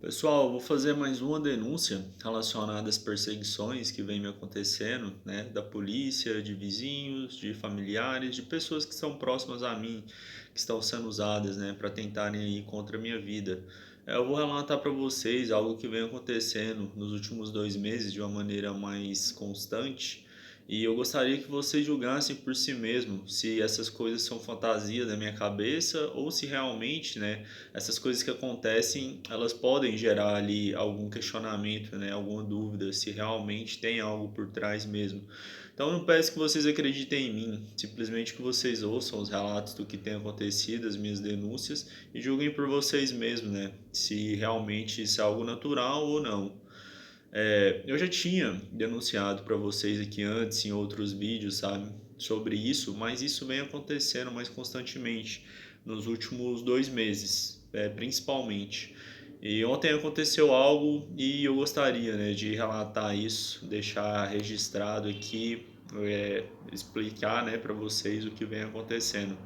Pessoal, vou fazer mais uma denúncia relacionada às perseguições que vem me acontecendo, né, da polícia, de vizinhos, de familiares, de pessoas que são próximas a mim, que estão sendo usadas, né, para tentarem ir contra a minha vida. Eu vou relatar para vocês algo que vem acontecendo nos últimos 2 meses de uma maneira mais constante. E eu gostaria que vocês julgassem por si mesmo se essas coisas são fantasia da minha cabeça ou se realmente, né, essas coisas que acontecem, elas podem gerar ali algum questionamento, né, alguma dúvida se realmente tem algo por trás mesmo. Então eu não peço que vocês acreditem em mim, simplesmente que vocês ouçam os relatos do que tem acontecido, as minhas denúncias e julguem por vocês mesmos, né, se realmente isso é algo natural ou não. Eu já tinha denunciado para vocês aqui antes, em outros vídeos, sabe, sobre isso, mas isso vem acontecendo mais constantemente nos últimos 2 meses, principalmente. E ontem aconteceu algo e eu gostaria, né, de relatar isso, deixar registrado aqui, explicar, né, para vocês o que vem acontecendo.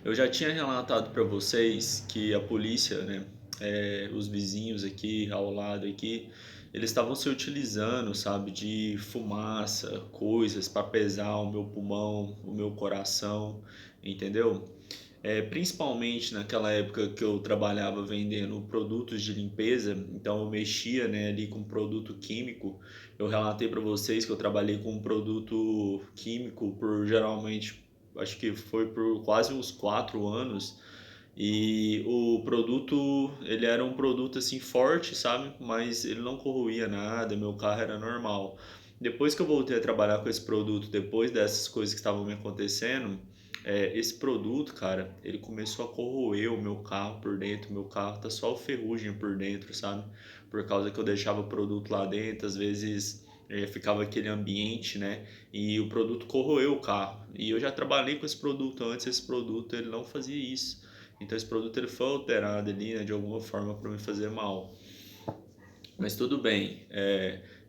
Eu já tinha relatado para vocês que a polícia, né, os vizinhos aqui ao lado aqui, eles estavam se utilizando, sabe, de fumaça, coisas para pesar o meu pulmão, o meu coração, entendeu? Principalmente naquela época que eu trabalhava vendendo produtos de limpeza, então eu mexia, né, ali com produto químico. Eu relatei para vocês que eu trabalhei com um produto químico por geralmente, acho que foi por quase uns 4 anos. E o produto, ele era um produto assim forte, sabe? Mas ele não corroía nada, meu carro era normal. Depois que eu voltei a trabalhar com esse produto, depois dessas coisas que estavam me acontecendo, esse produto, cara, ele começou a corroer o meu carro por dentro. Meu carro tá só ferrugem por dentro, sabe? Por causa que eu deixava o produto lá dentro, às vezes ficava aquele ambiente, né? E o produto corroeu o carro. E eu já trabalhei com esse produto antes, esse produto ele não fazia isso. Então esse produto ele foi alterado ali, né, de alguma forma para me fazer mal. Mas tudo bem.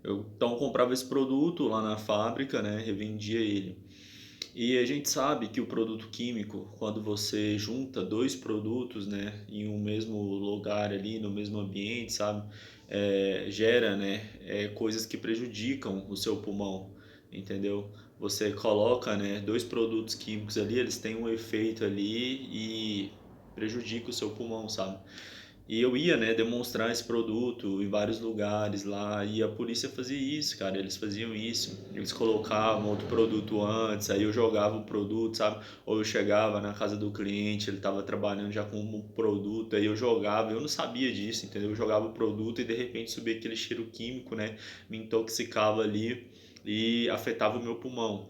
Eu então comprava esse produto lá na fábrica, né, revendia ele. E a gente sabe que o produto químico, quando você junta dois produtos, né, em um mesmo lugar ali, no mesmo ambiente, sabe, gera, né, coisas que prejudicam o seu pulmão, entendeu? Você coloca, né, dois produtos químicos ali, eles têm um efeito ali e prejudica o seu pulmão, sabe? E eu ia, né, demonstrar esse produto em vários lugares lá, e a polícia fazia isso, cara, eles faziam isso. Eles colocavam outro produto antes, aí eu jogava o produto, sabe? Ou eu chegava na casa do cliente, ele estava trabalhando já com um produto, aí eu jogava, eu não sabia disso, entendeu? Eu jogava o produto e de repente subia aquele cheiro químico, né? Me intoxicava ali e afetava o meu pulmão.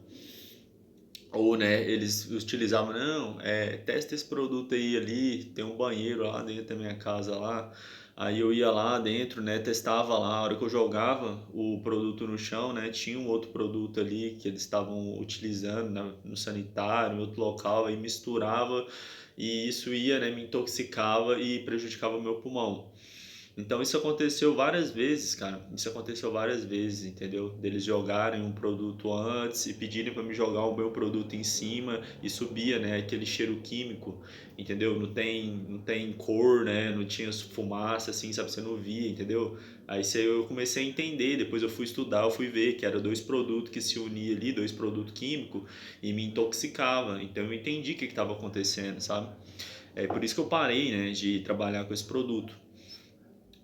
Ou, né, eles utilizavam, não, testa esse produto aí ali, tem um banheiro lá dentro da minha casa lá. Aí eu ia lá dentro, né, testava lá, a hora que eu jogava o produto no chão, né, tinha um outro produto ali que eles estavam utilizando no sanitário, em outro local, aí misturava e isso ia, né, me intoxicava e prejudicava o meu pulmão. Então isso aconteceu várias vezes, cara. Isso aconteceu várias vezes, entendeu? Deles jogarem um produto antes e pedirem para me jogar o meu produto em cima e subia, né, aquele cheiro químico, entendeu? Não tem cor, né? Não tinha fumaça assim, sabe? Você não via, entendeu? Aí eu comecei a entender, depois eu fui estudar, eu fui ver que era dois produtos que se uniam ali, dois produtos químicos e me intoxicava. Então eu entendi o que estava acontecendo, sabe? É por isso que eu parei, né, de trabalhar com esse produto.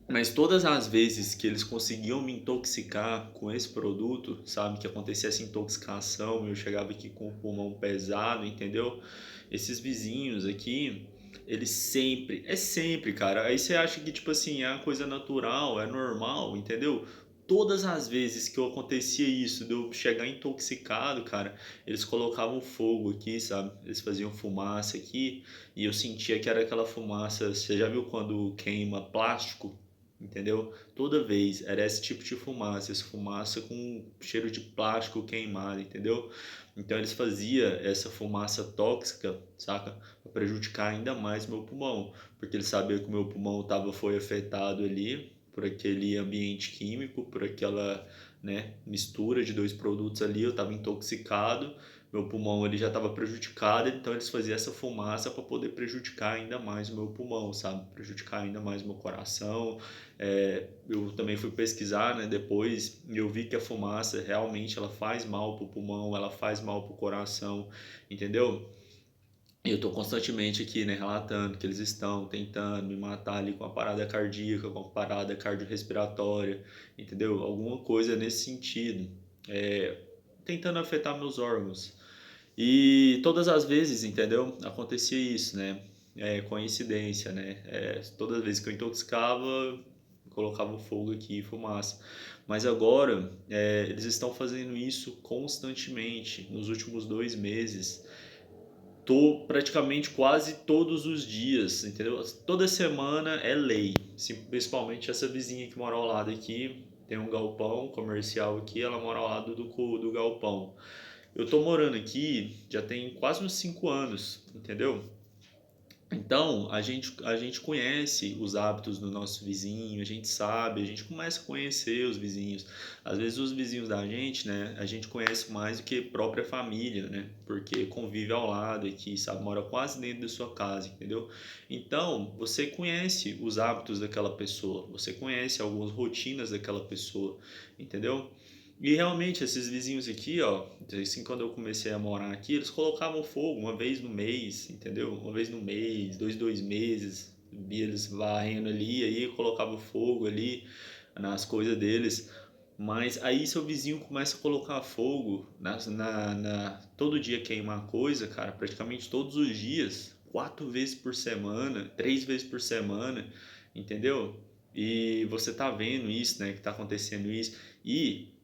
Mas todas as vezes que eles conseguiam me intoxicar com esse produto, sabe, que acontecia essa intoxicação, eu chegava aqui com o pulmão pesado, entendeu? Esses vizinhos aqui, eles sempre, é sempre, cara. Aí você acha que, tipo assim, é uma coisa natural, é normal, entendeu? Todas as vezes que eu acontecia isso, de eu chegar intoxicado, cara, eles colocavam fogo aqui, sabe? Eles faziam fumaça aqui e eu sentia que era aquela fumaça. Você já viu quando queima plástico? Entendeu? Toda vez era esse tipo de fumaça, essa fumaça com cheiro de plástico queimado, entendeu? Então eles faziam essa fumaça tóxica, saca? Para prejudicar ainda mais meu pulmão, porque eles sabiam que o meu pulmão foi afetado ali por aquele ambiente químico, por aquela, né, mistura de dois produtos ali, eu estava intoxicado, meu pulmão ele já estava prejudicado, então eles faziam essa fumaça para poder prejudicar ainda mais o meu pulmão, sabe? Prejudicar ainda mais o meu coração. Eu também fui pesquisar, né, depois, e eu vi que a fumaça realmente ela faz mal pro pulmão, ela faz mal pro coração, entendeu? E eu tô constantemente aqui, né, relatando que eles estão tentando me matar ali com a parada cardíaca, com a parada cardiorrespiratória, entendeu? Alguma coisa nesse sentido, é, tentando afetar meus órgãos. E todas as vezes, entendeu? Acontecia isso, né? Coincidência, né? Todas as vezes que eu intoxicava, colocava fogo aqui, fumaça. Mas agora, eles estão fazendo isso constantemente. Nos últimos 2 meses, tô praticamente quase todos os dias, entendeu? Toda semana é lei. Principalmente essa vizinha que mora ao lado aqui, tem um galpão comercial aqui, ela mora ao lado do galpão. Eu tô morando aqui já tem quase uns 5 anos, entendeu? Então, a gente conhece os hábitos do nosso vizinho, a gente sabe, a gente começa a conhecer os vizinhos. Às vezes os vizinhos da gente, né, a gente conhece mais do que própria família, né? Porque convive ao lado aqui, sabe, mora quase dentro da sua casa, entendeu? Então, você conhece os hábitos daquela pessoa, você conhece algumas rotinas daquela pessoa, entendeu? E realmente esses vizinhos aqui, ó, assim, quando eu comecei a morar aqui, eles colocavam fogo uma vez no mês, entendeu? Uma vez no mês, dois meses, via eles varrendo ali, aí colocava fogo ali nas coisas deles. Mas aí seu vizinho começa a colocar fogo todo dia queimar coisa, cara, praticamente todos os dias, 4 vezes por semana, 3 vezes por semana, entendeu? E você tá vendo isso, né? Que tá acontecendo isso. E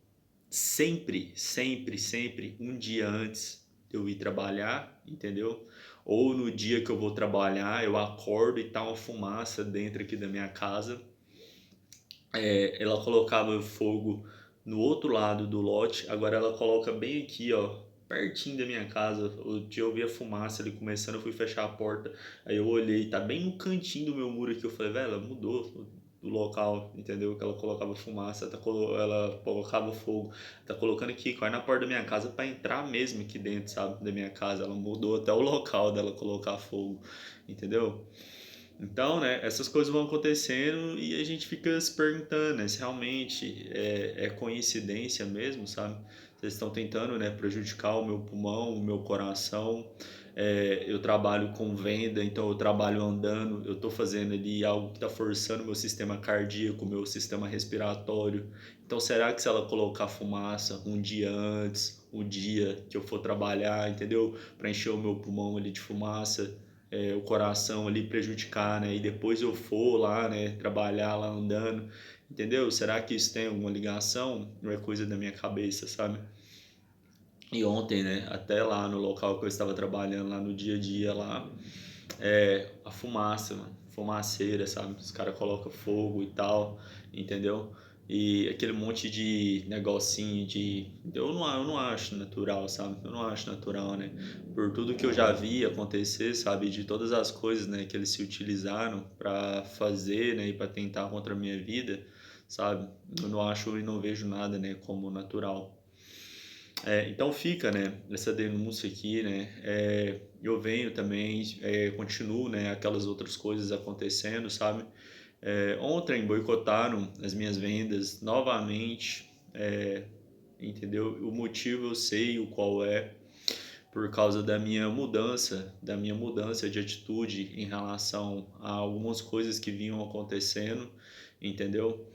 sempre, sempre, sempre um dia antes de eu ir trabalhar, entendeu? Ou no dia que eu vou trabalhar, eu acordo e tá uma fumaça dentro aqui da minha casa. Ela colocava fogo no outro lado do lote, agora ela coloca bem aqui, ó, pertinho da minha casa. O dia eu vi a fumaça ali começando, eu fui fechar a porta, aí eu olhei, tá bem no cantinho do meu muro aqui, eu falei, velho, ela mudou do local, entendeu? Que ela colocava fumaça, ela colocava fogo, tá colocando aqui, quase na porta da minha casa pra entrar mesmo aqui dentro, sabe, da minha casa. Ela mudou até o local dela colocar fogo, entendeu? Então, né, essas coisas vão acontecendo e a gente fica se perguntando, né, se realmente é coincidência mesmo, sabe? Vocês estão tentando, né, prejudicar o meu pulmão, o meu coração. Eu trabalho com venda, então eu trabalho andando, eu estou fazendo ali algo que está forçando o meu sistema cardíaco, o meu sistema respiratório. Então, será que se ela colocar fumaça um dia antes, o dia que eu for trabalhar, entendeu? Para encher o meu pulmão ali de fumaça, o coração ali prejudicar, né? E depois eu for lá, né, trabalhar lá andando, entendeu? Será que isso tem alguma ligação? Não é coisa da minha cabeça, sabe? E ontem, né, até lá no local que eu estava trabalhando, lá no dia a dia lá, a fumaça, mano, fumaceira, sabe? Os caras colocam fogo e tal, entendeu? E aquele monte de negocinho de. Eu não acho natural, sabe? Eu não acho natural, né? Por tudo que eu já vi acontecer, sabe? De todas as coisas, né, que eles se utilizaram para fazer, né, e para tentar contra a minha vida, sabe? Eu não acho e não vejo nada, né, como natural. Então fica, né, essa denúncia aqui, né, eu venho também, continuo, né, aquelas outras coisas acontecendo, sabe? Ontem boicotaram as minhas vendas novamente, entendeu? O motivo eu sei o qual é, por causa da minha mudança de atitude em relação a algumas coisas que vinham acontecendo, entendeu?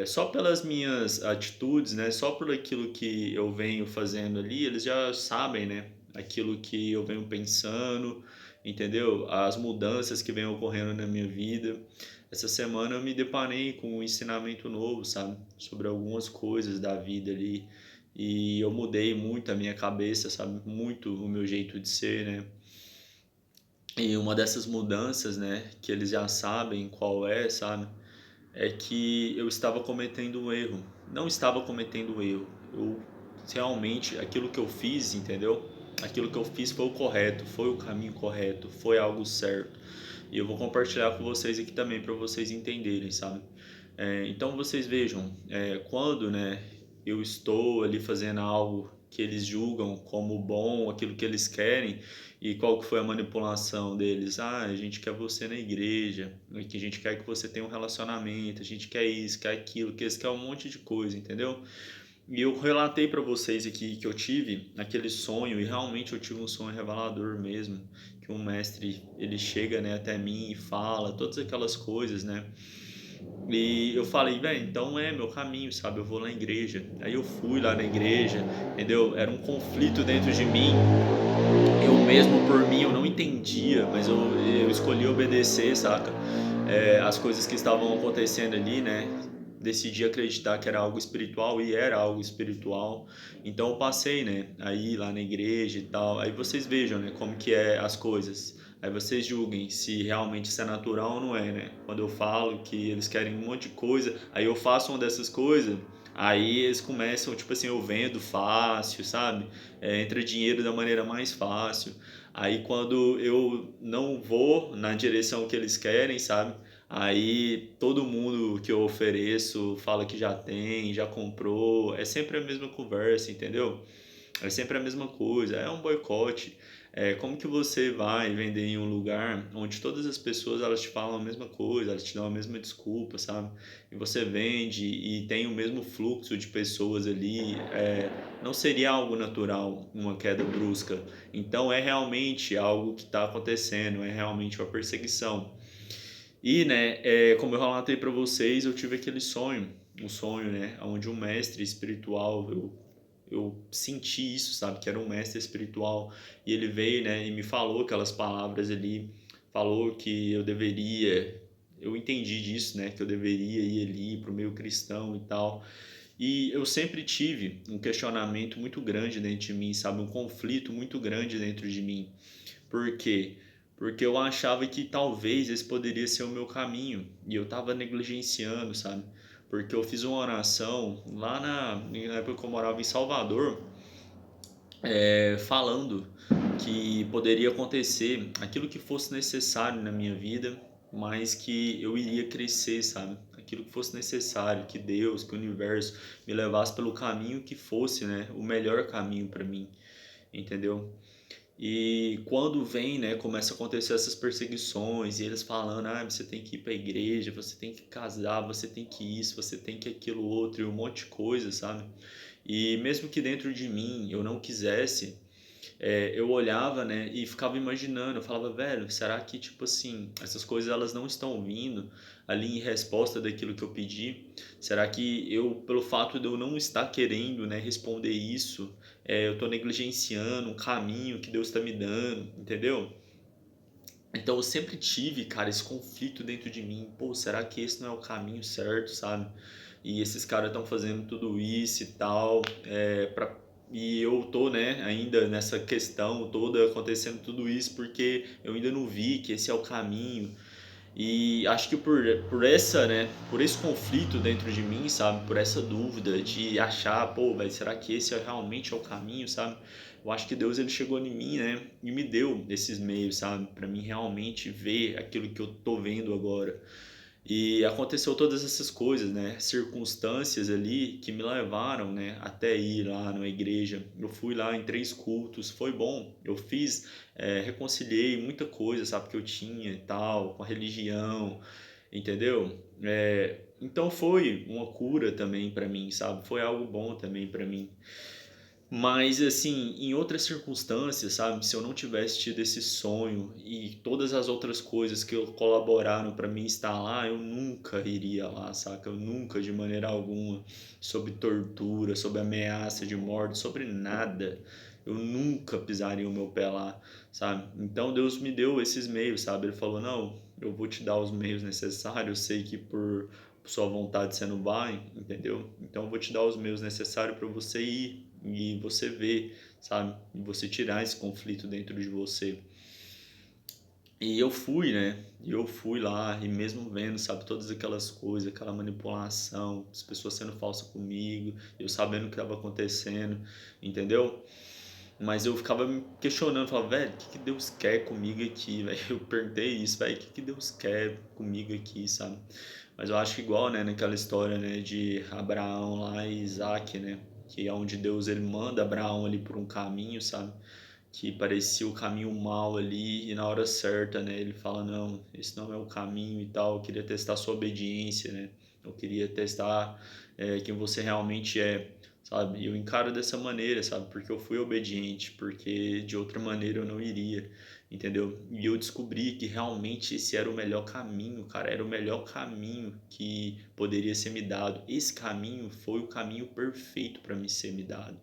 Só pelas minhas atitudes, né? Só por aquilo que eu venho fazendo ali, eles já sabem, né? Aquilo que eu venho pensando, entendeu? As mudanças que vêm ocorrendo na minha vida. Essa semana eu me deparei com um ensinamento novo, sabe? Sobre algumas coisas da vida ali. E eu mudei muito a minha cabeça, sabe? Muito o meu jeito de ser, né? E uma dessas mudanças, né? Que eles já sabem qual é, sabe? É que eu estava cometendo um erro. Não estava cometendo um erro. Eu realmente, aquilo que eu fiz, entendeu? Aquilo que eu fiz foi o correto, foi o caminho correto, foi algo certo. E eu vou compartilhar com vocês aqui também para vocês entenderem, sabe? Então vocês vejam, quando, né, eu estou ali fazendo algo que eles julgam como bom, aquilo que eles querem, e qual que foi a manipulação deles? Ah, a gente quer você na igreja, que a gente quer que você tenha um relacionamento, a gente quer isso, quer aquilo, que eles querem um monte de coisa, entendeu? E eu relatei para vocês aqui que eu tive aquele sonho, e realmente eu tive um sonho revelador mesmo, que um mestre, ele chega, né, até mim e fala todas aquelas coisas, né? E eu falei, velho, então é meu caminho, sabe? Eu vou na igreja. Aí eu fui lá na igreja, entendeu? Era um conflito dentro de mim. Eu mesmo, por mim, eu não entendia, mas eu escolhi obedecer, saca? As coisas que estavam acontecendo ali, né? Decidi acreditar que era algo espiritual e era algo espiritual. Então eu passei, né? Aí lá na igreja e tal. Aí vocês vejam, né? Como que é as coisas. Aí vocês julguem se realmente isso é natural ou não é, né? Quando eu falo que eles querem um monte de coisa, aí eu faço uma dessas coisas, aí eles começam, tipo assim, eu vendo fácil, sabe? Entra dinheiro da maneira mais fácil. Aí quando eu não vou na direção que eles querem, sabe? Aí todo mundo que eu ofereço fala que já tem, já comprou. É sempre a mesma conversa, entendeu? É sempre a mesma coisa, é um boicote. Como que você vai vender em um lugar onde todas as pessoas elas te falam a mesma coisa, elas te dão a mesma desculpa, sabe? E você vende e tem o mesmo fluxo de pessoas ali, não seria algo natural uma queda brusca. Então é realmente algo que está acontecendo, é realmente uma perseguição. E, né, como eu relatei para vocês, eu tive aquele sonho, um sonho, né, onde um mestre espiritual, eu senti isso, sabe, que era um mestre espiritual, e ele veio, né, e me falou aquelas palavras ali, falou que eu deveria, eu entendi disso, né, que eu deveria ir ali pro meio cristão e tal. E eu sempre tive um questionamento muito grande dentro de mim, sabe, um conflito muito grande dentro de mim. Por quê? Porque eu achava que talvez esse poderia ser o meu caminho e eu estava negligenciando, sabe? Porque eu fiz uma oração lá na época que eu morava em Salvador, falando que poderia acontecer aquilo que fosse necessário na minha vida, mas que eu iria crescer, sabe? Aquilo que fosse necessário, que Deus, que o universo me levasse pelo caminho que fosse, né? O melhor caminho para mim, entendeu? E quando vem, né, começa a acontecer essas perseguições e eles falando, ah, você tem que ir para a igreja, você tem que casar, você tem que isso, você tem que aquilo outro e um monte de coisa, sabe? E mesmo que dentro de mim eu não quisesse, eu olhava, né, e ficava imaginando, eu falava, velho, será que, tipo assim, essas coisas elas não estão vindo ali em resposta daquilo que eu pedi? Será que eu, pelo fato de eu não estar querendo, né, responder isso, eu tô negligenciando um caminho que Deus está me dando, entendeu? Então eu sempre tive, cara, esse conflito dentro de mim. Pô, será que esse não é o caminho certo, sabe? E esses caras estão fazendo tudo isso e tal, e eu tô, né, ainda nessa questão toda acontecendo tudo isso porque eu ainda não vi que esse é o caminho. E acho que por essa, né, por esse conflito dentro de mim, sabe, por essa dúvida de achar, pô, velho, será que esse realmente é o caminho, sabe? Eu acho que Deus ele chegou em mim, né, e me deu esses meios, sabe, para mim realmente ver aquilo que eu tô vendo agora. E aconteceu todas essas coisas, né? Circunstâncias ali que me levaram, né, até ir lá na igreja. Eu fui lá em 3 cultos, foi bom. Eu fiz, reconciliei muita coisa, sabe, que eu tinha e tal, com a religião, entendeu? Então foi uma cura também para mim, sabe? Foi algo bom também para mim. Mas assim, em outras circunstâncias, sabe, se eu não tivesse tido esse sonho e todas as outras coisas que colaboraram para mim estar lá, eu nunca iria lá, saca? Eu nunca, de maneira alguma, sobre tortura, sobre ameaça de morte, sobre nada. Eu nunca pisaria o meu pé lá, sabe? Então Deus me deu esses meios, sabe? Ele falou: "Não, eu vou te dar os meios necessários, eu sei que por sua vontade você não vai, entendeu? Então eu vou te dar os meios necessários para você ir e você ver, sabe? E você tirar esse conflito dentro de você." E eu fui, né? E eu fui lá e mesmo vendo, sabe, todas aquelas coisas, aquela manipulação, as pessoas sendo falsas comigo, eu sabendo o que estava acontecendo, entendeu? Mas eu ficava me questionando, falava, velho, o que Deus quer comigo aqui, velho? Eu perguntei isso, velho, o que Deus quer comigo aqui, sabe? Mas eu acho que igual, né, naquela história, né, de Abraão lá e Isaac, né? Que é onde Deus ele manda Abraão ali por um caminho, sabe? Que parecia o caminho mal ali e na hora certa, né? Ele fala, não, esse não é o caminho e tal, eu queria testar sua obediência, né? Eu queria testar quem você realmente é, sabe? E eu encaro dessa maneira, sabe? Porque eu fui obediente, porque de outra maneira eu não iria, entendeu? E eu descobri que realmente esse era o melhor caminho, cara, era o melhor caminho que poderia ser me dado. Esse caminho foi o caminho perfeito para me ser me dado,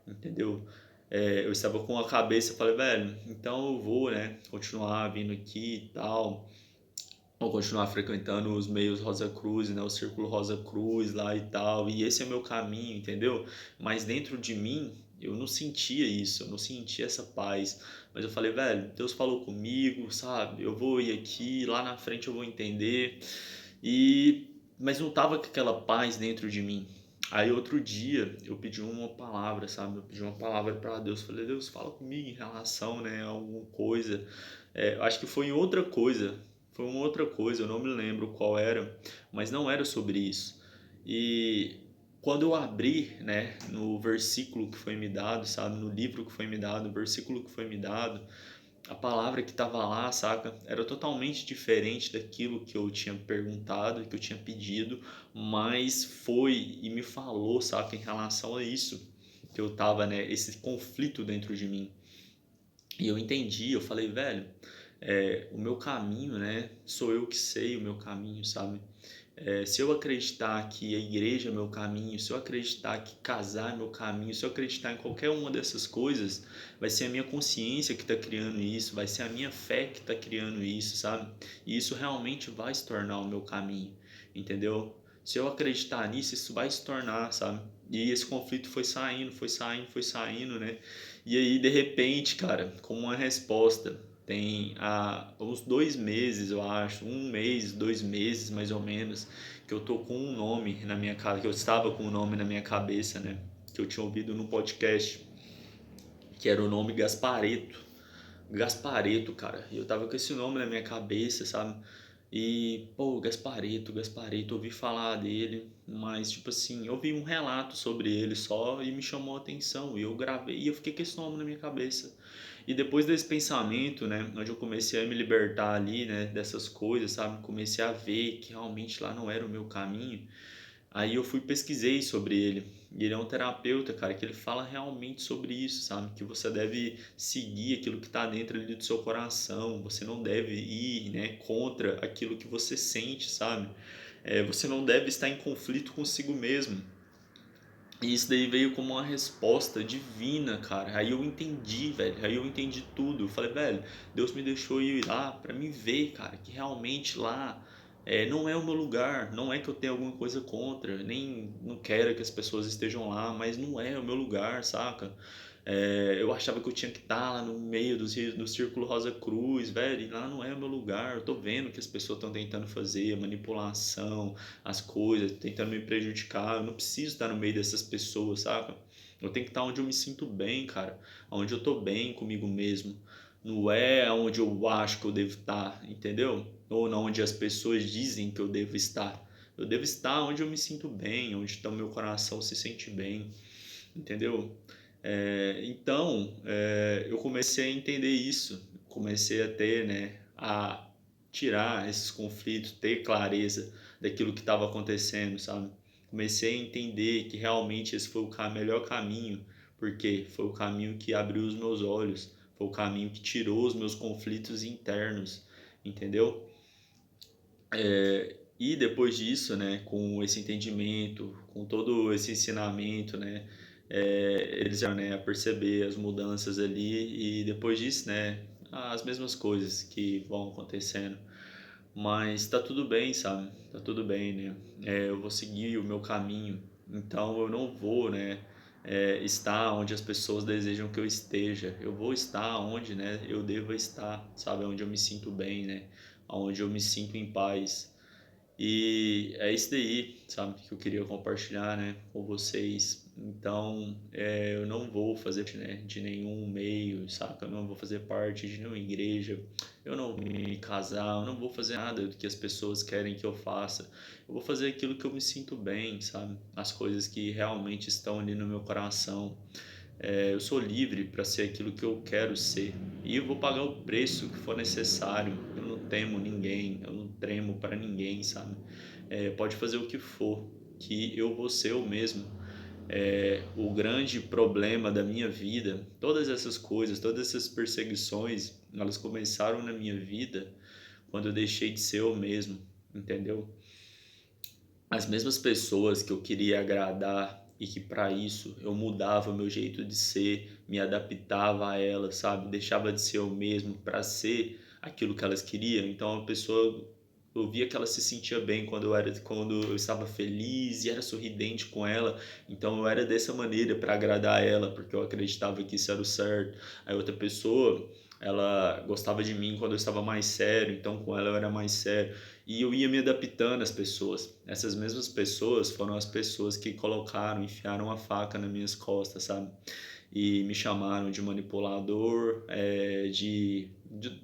entendeu? Eu estava com a cabeça, falei, velho, então eu vou, né, continuar vindo aqui e tal, vou continuar frequentando os meios Rosa Cruz, né, o Círculo Rosa Cruz lá e tal, e esse é o meu caminho, entendeu? Mas dentro de mim, eu não sentia isso, eu não sentia essa paz, mas eu falei, velho, Deus falou comigo, sabe? Eu vou ir aqui, lá na frente eu vou entender, e mas não tava com aquela paz dentro de mim. Aí outro dia eu pedi uma palavra, sabe? Eu pedi uma palavra para Deus. Falei, Deus, fala comigo em relação, né, a alguma coisa. Acho que foi em outra coisa. Foi uma outra coisa, eu não me lembro qual era, mas não era sobre isso. E quando eu abri, né, no versículo que foi me dado, sabe? No livro que foi me dado, no versículo que foi me dado, a palavra que estava lá, saca? Era totalmente diferente daquilo que eu tinha perguntado, que eu tinha pedido, mas foi e me falou, saca, em relação a isso que eu tava, né, esse conflito dentro de mim. E eu entendi, eu falei, velho, o meu caminho, né, sou eu que sei o meu caminho, sabe? Se eu acreditar que a igreja é meu caminho, se eu acreditar que casar é meu caminho, se eu acreditar em qualquer uma dessas coisas, vai ser a minha consciência que está criando isso, vai ser a minha fé que está criando isso, sabe? E isso realmente vai se tornar o meu caminho, entendeu? Se eu acreditar nisso, isso vai se tornar, sabe? E esse conflito foi saindo, foi saindo, foi saindo, né? E aí, de repente, cara, como uma resposta, tem há uns 2 meses, eu acho, 1 mês, 2 meses mais ou menos, que eu tô com um nome na minha casa, que eu estava com um nome na minha cabeça, né? Que eu tinha ouvido no podcast, que era o nome Gaspareto. Gaspareto, cara. E eu tava com esse nome na minha cabeça, sabe? E, pô, Gaspareto, Gaspareto, ouvi falar dele, mas, tipo assim, eu vi um relato sobre ele só e me chamou a atenção. E eu gravei e eu fiquei com esse nome na minha cabeça. E depois desse pensamento, né, onde eu comecei a me libertar ali, né, dessas coisas, sabe? Comecei a ver que realmente lá não era o meu caminho. Aí eu fui pesquisei sobre ele. E ele é um terapeuta, cara, que ele fala realmente sobre isso, sabe? Que você deve seguir aquilo que está dentro ali do seu coração. Você não deve ir, né, contra aquilo que você sente, sabe? Você não deve estar em conflito consigo mesmo. E isso daí veio como uma resposta divina, cara. Aí eu entendi, velho. Aí eu entendi tudo. Eu falei, velho, Deus me deixou ir lá pra me ver, cara, que realmente lá não é o meu lugar. Não é que eu tenha alguma coisa contra, nem não quero que as pessoas estejam lá, mas não é o meu lugar, saca? Eu achava que eu tinha que estar lá no meio do Círculo Rosa Cruz, velho, e lá não é o meu lugar. Eu tô vendo que as pessoas estão tentando fazer a manipulação, as coisas, tentando me prejudicar. Eu não preciso estar no meio dessas pessoas, saca? Eu tenho que estar onde eu me sinto bem, cara, onde eu tô bem comigo mesmo. Não é onde eu acho que eu devo estar, entendeu? Ou não onde as pessoas dizem que eu devo estar. Eu devo estar onde eu me sinto bem, onde então meu coração se sente bem, entendeu? Então, eu comecei a entender isso, comecei a ter, né, a tirar esses conflitos, ter clareza daquilo que estava acontecendo, sabe? Comecei a entender que realmente esse foi o melhor caminho, porque foi o caminho que abriu os meus olhos, foi o caminho que tirou os meus conflitos internos, entendeu? E depois disso, né, com esse entendimento, com todo esse ensinamento, né, eles já, né, a perceber as mudanças ali e depois disso, né, as mesmas coisas que vão acontecendo. Mas tá tudo bem, sabe? Tá tudo bem, né? Eu vou seguir o meu caminho, então eu não vou, né, estar onde as pessoas desejam que eu esteja. Eu vou estar onde, né, eu devo estar, sabe? Onde eu me sinto bem, né? Onde eu me sinto em paz. E é isso daí, sabe, que eu queria compartilhar, né, com vocês. Então, eu não vou fazer parte, né, de nenhum meio, saca? Eu não vou fazer parte de nenhuma igreja, eu não vou me casar, eu não vou fazer nada do que as pessoas querem que eu faça. Eu vou fazer aquilo que eu me sinto bem, sabe? As coisas que realmente estão ali no meu coração. Eu sou livre para ser aquilo que eu quero ser e eu vou pagar o preço que for necessário. Eu não temo ninguém, eu não tremo para ninguém, sabe? Pode fazer o que for, que eu vou ser eu mesmo. O grande problema da minha vida, todas essas coisas, todas essas perseguições, elas começaram na minha vida quando eu deixei de ser eu mesmo, entendeu? As mesmas pessoas que eu queria agradar e que para isso eu mudava meu jeito de ser, me adaptava a elas, sabe? Deixava de ser eu mesmo para ser aquilo que elas queriam. Então a pessoa, eu via que ela se sentia bem quando eu estava feliz e era sorridente com ela. Então eu era dessa maneira para agradar ela, porque eu acreditava que isso era o certo. Aí outra pessoa, ela gostava de mim quando eu estava mais sério, então com ela eu era mais sério. E eu ia me adaptando às pessoas. Essas mesmas pessoas foram as pessoas que colocaram, enfiaram a faca nas minhas costas, sabe? E me chamaram de manipulador, de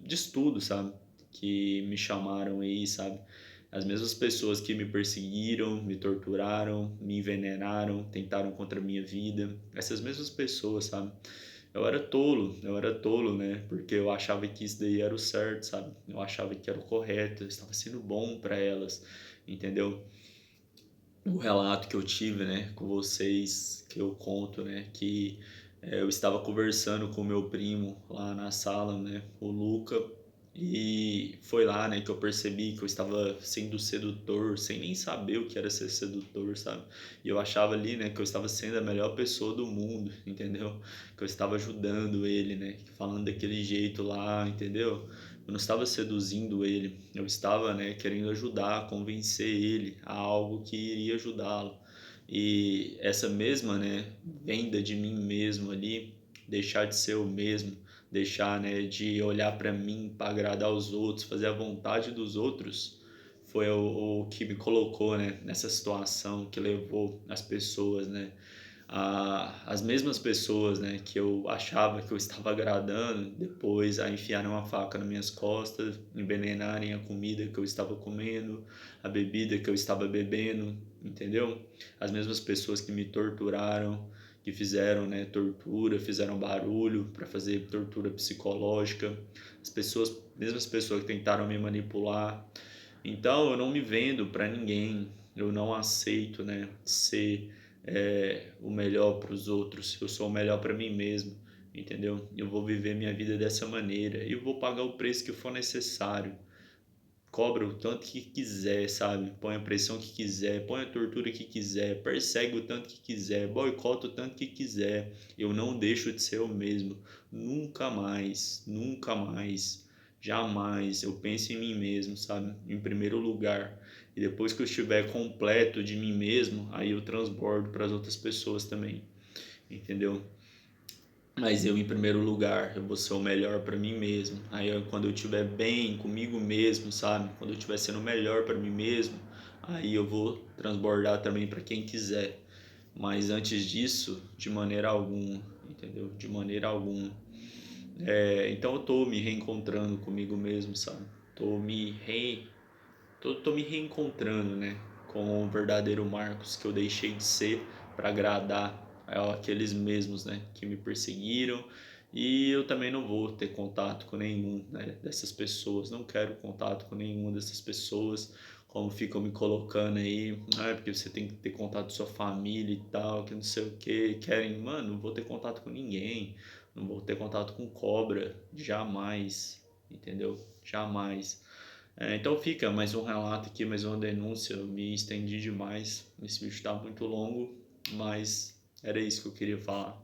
estudo, sabe? Que me chamaram aí, sabe? As mesmas pessoas que me perseguiram, me torturaram, me envenenaram, tentaram contra a minha vida. Essas mesmas pessoas, sabe? Eu era tolo, né? Porque eu achava que isso daí era o certo, sabe? Eu achava que era o correto, eu estava sendo bom para elas, entendeu? O relato que eu tive, né, com vocês, que eu conto, né, que eu estava conversando com meu primo lá na sala, né, o Luca, e foi lá, né, que eu percebi que eu estava sendo sedutor, sem nem saber o que era ser sedutor, sabe? E eu achava ali, né, que eu estava sendo a melhor pessoa do mundo, entendeu? Que eu estava ajudando ele, né, falando daquele jeito lá, entendeu? Eu não estava seduzindo ele, eu estava, né, querendo ajudar, convencer ele a algo que iria ajudá-lo. E essa mesma, né, venda de mim mesmo ali, deixar de ser eu mesmo, deixar, né, de olhar para mim para agradar os outros, fazer a vontade dos outros, foi o que me colocou, né, nessa situação que levou as pessoas, né, as mesmas pessoas, né, que eu achava que eu estava agradando, depois a enfiaram a faca nas minhas costas, envenenarem a comida que eu estava comendo, a bebida que eu estava bebendo, entendeu? As mesmas pessoas que me torturaram, que fizeram, né, tortura, fizeram barulho para fazer tortura psicológica, as pessoas, mesmas pessoas que tentaram me manipular. Então eu não me vendo para ninguém, eu não aceito, né, ser o melhor para os outros, eu sou o melhor para mim mesmo, entendeu? Eu vou viver minha vida dessa maneira e eu vou pagar o preço que for necessário. Cobra o tanto que quiser, sabe? Põe a pressão que quiser, põe a tortura que quiser, persegue o tanto que quiser, boicota o tanto que quiser. Eu não deixo de ser o mesmo. Nunca mais, nunca mais, jamais eu penso em mim mesmo, sabe? Em primeiro lugar. E depois que eu estiver completo de mim mesmo, aí eu transbordo para as outras pessoas também, entendeu? Mas eu, em primeiro lugar, eu vou ser o melhor para mim mesmo. Aí, quando eu estiver bem comigo mesmo, sabe? Quando eu estiver sendo o melhor para mim mesmo, aí eu vou transbordar também para quem quiser. Mas antes disso, de maneira alguma, entendeu? De maneira alguma. Então eu tô me reencontrando comigo mesmo, sabe? Tô me, re... tô me reencontrando, né? Com o verdadeiro Marcos que eu deixei de ser para agradar aqueles mesmos, né? Que me perseguiram. E eu também não vou ter contato com nenhum, né, dessas pessoas. Não quero contato com nenhuma dessas pessoas. Como ficam me colocando aí, porque você tem que ter contato com sua família e tal, que não sei o que. Querem, mano, não vou ter contato com ninguém. Não vou ter contato com cobra. Jamais. Entendeu? Jamais. Então fica mais um relato aqui, mais uma denúncia. Eu me estendi demais. Esse vídeo está muito longo, mas era isso que eu queria falar.